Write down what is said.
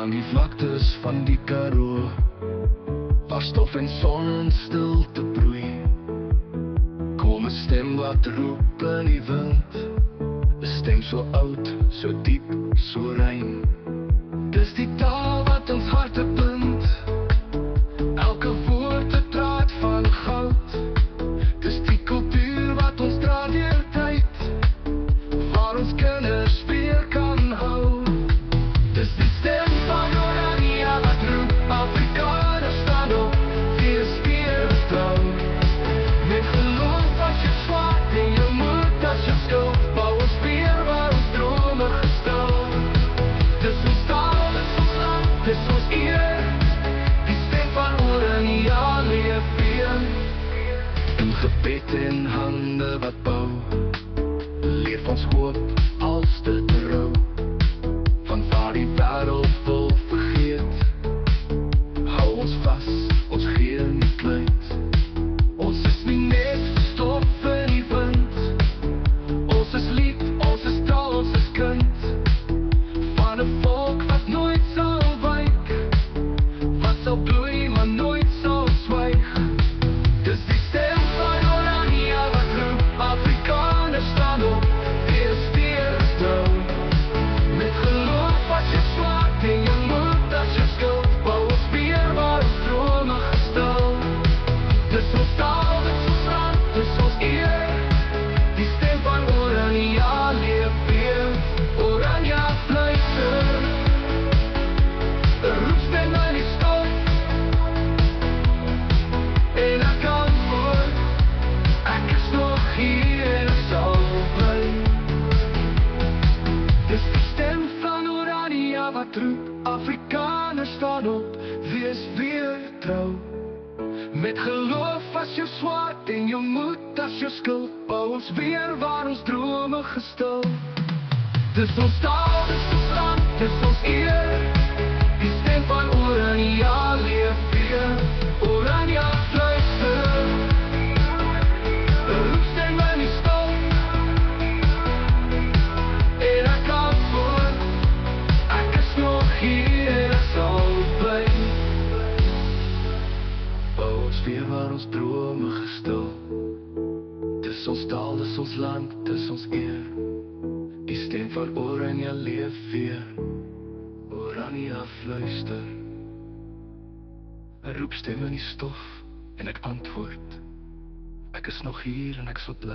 aan die vlaktes van die Karoo, waar stof en son stilte broei. Kom 'n stem wat roep in die wind, 'n stem so oud, so diep, so rein. Dis die taal wat ons harte bind, elke woord 'n draad van goud. Dis die kultuur wat ons dra deur tyd, waar ons kinders weer kan hou. Dis die stem van Orania wat roep, Afrikaners staan op, wees weer trouw. Met geloof as jy swart en jou moed as jy skuld, bou ons weer waar ons drome gestel. Dis ons taal, dis ons land, dis ons eer, die stem van Orania leef weer. In gebed en hande wat bou, leef ons hoop als dit rou. Van waar die wêreld wil vergeet, hou ons vas, ons gee nie kleins. Ons is nie net stof in die wind, ons is lief, ons is taal, ons is kind. Van 'n volk wat nooit sal wyk, wat sal bloei maar nooit sal swyg. Dis die stem van Orania wat roep, Afrikaners staan op, wees weer trouw. Met geloof as jy swart en jou moed as jy skuld, bou ons weer waar ons drome gestel. Dis ons taal, dis ons land, dis ons eer, die stem van Orania leef weer. Orania fluister, 'n roepstem in die stof, en ek antwoord, ek is nog hier en ek sal bly. Dis die stem van Orania wat roep, Afrikaners staan op, wees weer trouw. Met geloof as jou swart en jou moed as jou skuld, bou ons weer waar ons drome gestel. Dis ons taal, dis ons land, dis ons eer, die stem van Orania leef weer. Orania fluister, 'n roepstem in die stof, en ek antwoord, ek is nog hier en ek sal bly. Bou ons weer waar ons drome gestel. Dis ons taal, dis ons land, dis ons eer, die stem van Orania leef weer. Orania fluister, 'n roepstem in die stof, en ek antwoord, ek is nog hier en ek sal bly.